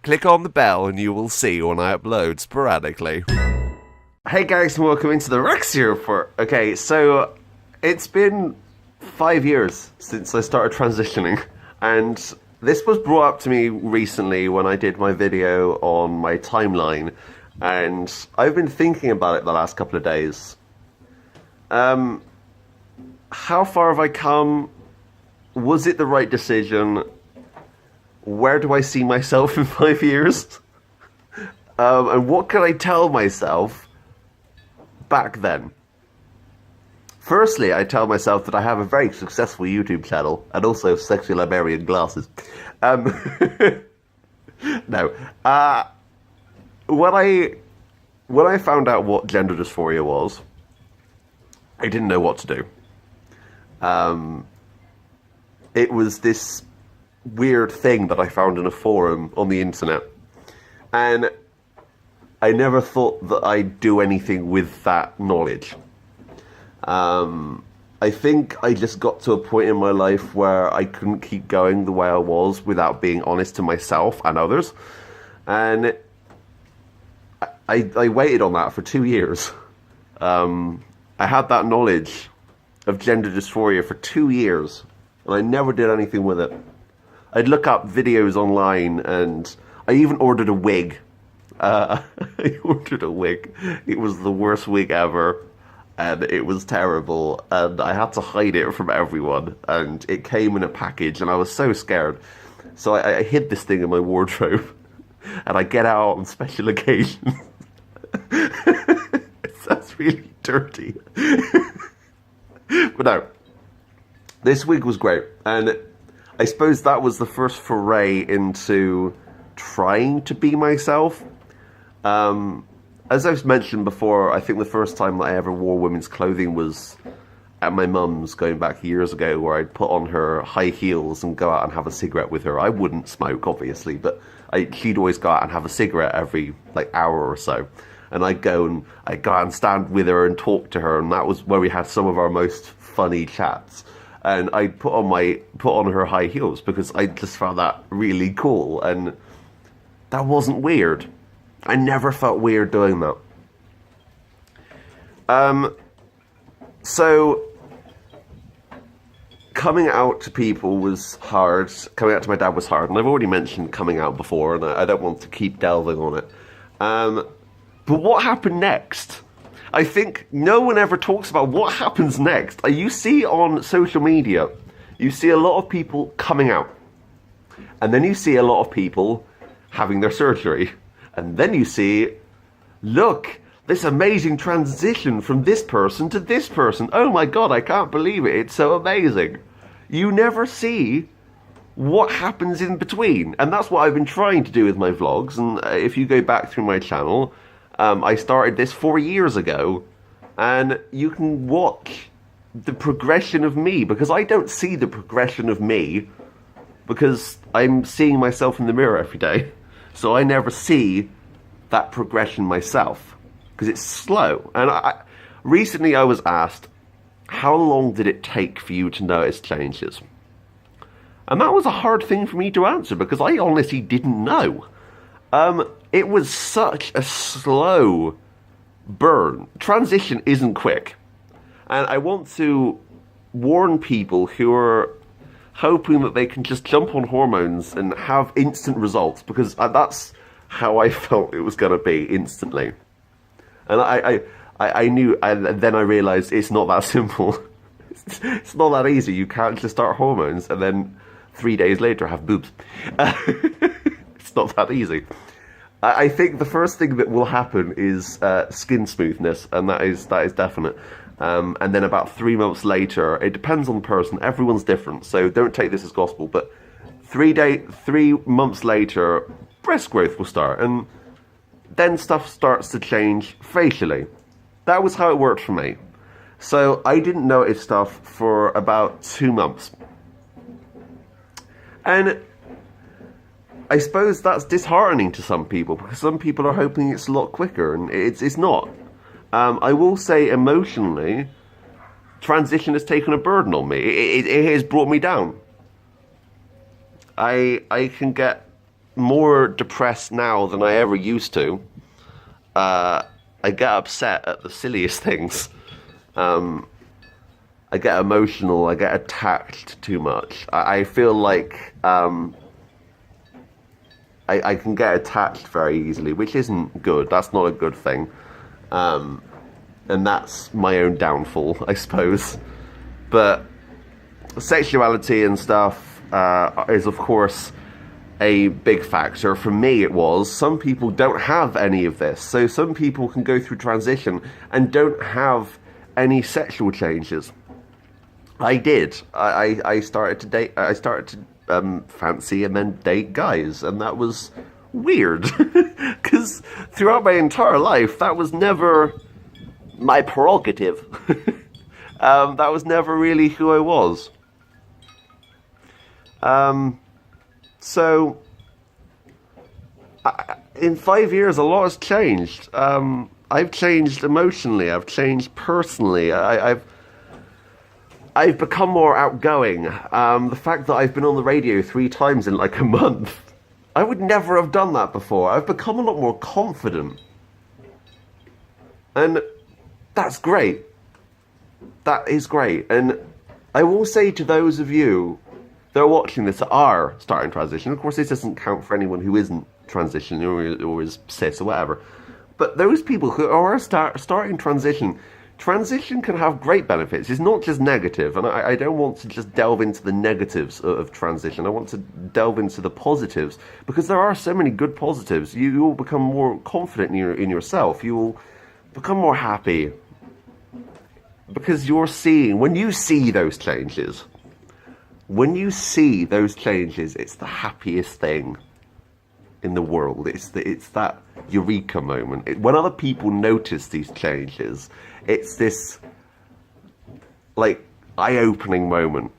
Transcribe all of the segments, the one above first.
Click on the bell and you will see when I upload sporadically. Hey guys, and welcome into the Roxy report. Okay, so it's been 5 years since I started transitioning, and this was brought up to me recently when I did my video on my timeline, and I've been thinking about it the last couple of days. How far have I come? Was it the right decision? Where do I see myself in 5 years? And what can I tell myself back then? Firstly, I tell myself that I have a very successful YouTube channel and also sexy librarian glasses. No. When I found out what gender dysphoria was, I didn't know what to do. It was this weird thing that I found in a forum on the internet, and I never thought that I'd do anything with that knowledge. I think I just got to a point in my life where I couldn't keep going the way I was without being honest to myself and others, and I waited on that for 2 years. I had that knowledge of gender dysphoria for 2 years, and I never did anything with it. I'd look up videos online, and I even ordered a wig. I ordered a wig. It was the worst wig ever, and it was terrible, and I had to hide it from everyone, and it came in a package, and I was so scared. So I hid this thing in my wardrobe, and I get out on special occasions. That's really dirty. But no, this wig was great, and I suppose that was the first foray into trying to be myself. As I've mentioned before, I think the first time that I ever wore women's clothing was at my mum's, going back years ago, where I'd put on her high heels and go out and have a cigarette with her. I wouldn't smoke, obviously, but she'd always go out and have a cigarette every hour or so. And I'd go out and stand with her and talk to her, and that was where we had some of our most funny chats. And I'd put on her high heels because I just found that really cool, and that wasn't weird. I never felt weird doing that. So coming out to people was hard. Coming out to my dad was hard, and I've already mentioned coming out before, and I don't want to keep delving on it. But what happened next? I think no one ever talks about what happens next. You see on social media, you see a lot of people coming out. And then you see a lot of people having their surgery. And then you see, look, this amazing transition from this person to this person. Oh my God, I can't believe it. It's so amazing. You never see what happens in between. And that's what I've been trying to do with my vlogs. And if you go back through my channel, I started this 4 years ago, and you can watch the progression of me, because I don't see the progression of me because I'm seeing myself in the mirror every day. So I never see that progression myself because it's slow. And recently I was asked, how long did it take for you to notice changes? And that was a hard thing for me to answer because I honestly didn't know. It was such a slow burn. Transition isn't quick. And I want to warn people who are hoping that they can just jump on hormones and have instant results, because that's how I felt it was going to be instantly. And I knew, and then I realized it's not that simple. It's not that easy. You can't just start hormones and then 3 days later have boobs. It's not that easy. I think the first thing that will happen is skin smoothness, and that is definite. And then about 3 months later, it depends on the person, everyone's different, so don't take this as gospel, but 3 months later, breast growth will start, and then stuff starts to change facially. That was how it worked for me. So I didn't notice stuff for about 2 months. And I suppose that's disheartening to some people, because some people are hoping it's a lot quicker, and it's not. I will say emotionally, transition has taken a burden on me. It has brought me down. I can get more depressed now than I ever used to. I get upset at the silliest things. I get emotional. I get attacked too much. I feel like I can get attached very easily, which isn't good. That's not a good thing. And that's my own downfall, I suppose. But sexuality and stuff is, of course, a big factor. For me, it was. Some people don't have any of this. So some people can go through transition and don't have any sexual changes. I did. I started to date. I started to fancy and then date guys, and that was weird because throughout my entire life, that was never my prerogative. That was never really who I was. So, in 5 years, a lot has changed. I've changed emotionally. I've changed personally. I've become more outgoing. The fact that I've been on the radio 3 times in like a month, I would never have done that before. I've become a lot more confident. And that's great. That is great. And I will say to those of you that are watching this that are starting transition, of course this doesn't count for anyone who isn't transitioning or is cis or whatever, but those people who are starting transition can have great benefits. It's not just negative, and I don't want to just delve into the negatives of transition. I want to delve into the positives, because there are so many good positives. You will become more confident in yourself. You will become more happy, because you're seeing, when you see those changes, it's the happiest thing in the world. It's that eureka moment. When other people notice these changes, it's this like eye-opening moment.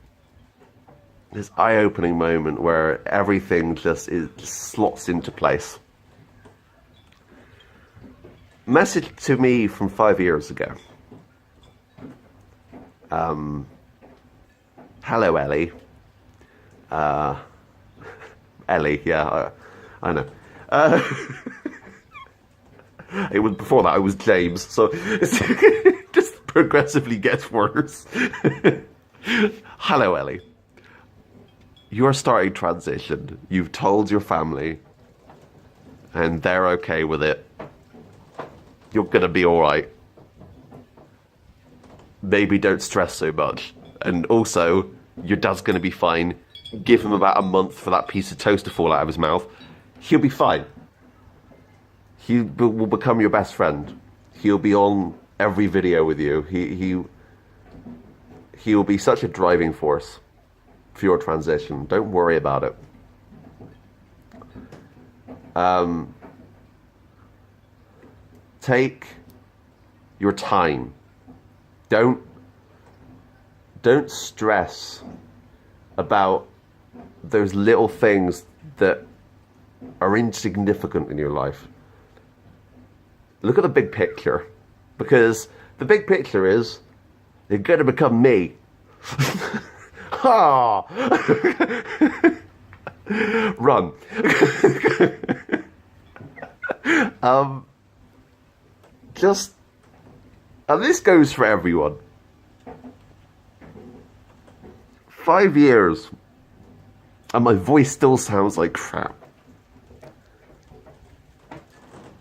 This eye-opening moment where everything just slots into place. Message to me from 5 years ago. Hello, Ellie. Ellie, yeah, I know. It was before that I was James, so it just progressively gets worse. Hello, Ellie. You're starting transition. You've told your family, and they're okay with it. You're gonna be alright. Maybe don't stress so much. And also, your dad's gonna be fine. Give him about a month for that piece of toast to fall out of his mouth. He'll be fine. He will become your best friend. He'll be on every video with you. He will be such a driving force for your transition. Don't worry about it. Take your time. Don't stress about those little things that are insignificant in your life. Look at the big picture, because the big picture is you're going to become me. Ah, run. And this goes for everyone. 5 years, and my voice still sounds like crap.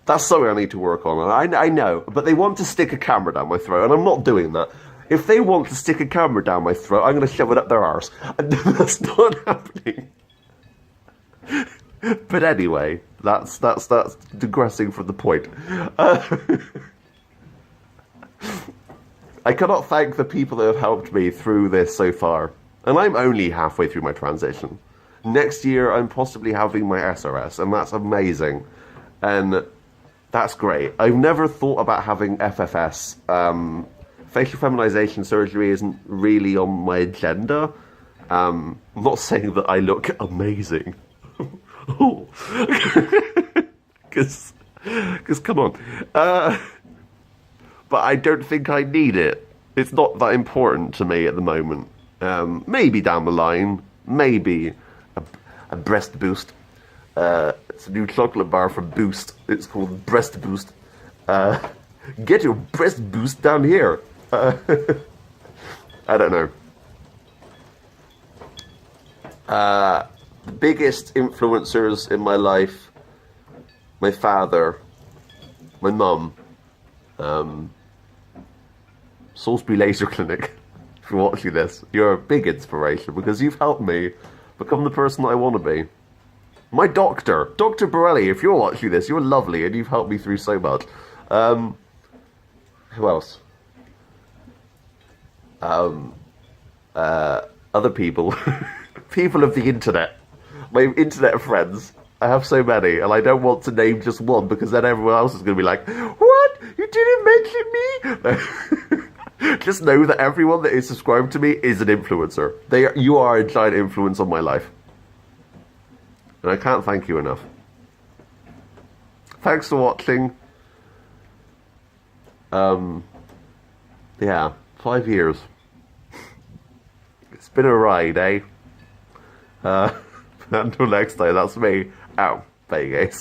That's something I need to work on. And I know, but they want to stick a camera down my throat, and I'm not doing that. If they want to stick a camera down my throat, I'm going to shove it up their arse. And that's not happening. But anyway, that's digressing from the point. I cannot thank the people that have helped me through this so far. And I'm only halfway through my transition. Next year, I'm possibly having my SRS, and that's amazing. And that's great. I've never thought about having FFS. Facial feminization surgery isn't really on my agenda. I'm not saying that I look amazing. Because come on. But I don't think I need it. It's not that important to me at the moment. Maybe down the line. Maybe a breast boost. It's a new chocolate bar from Boost. It's called Breast Boost. Get your breast boost down here. I don't know. The biggest influencers in my life: my father, my mum, Salisbury Laser Clinic. If you're watching this, you're a big inspiration because you've helped me become the person that I want to be. My doctor, Dr. Borelli, if you're watching this, you're lovely and you've helped me through so much. Who else? Other people. People of the internet. My internet friends. I have so many, and I don't want to name just one because then everyone else is going to be like, "What? You didn't mention me?" Just know that everyone that is subscribed to me is an influencer. You are a giant influence on my life. And I can't thank you enough. Thanks for watching. Yeah, 5 years. It's been a ride, eh? Until next time, that's me. Out. Bye, guys.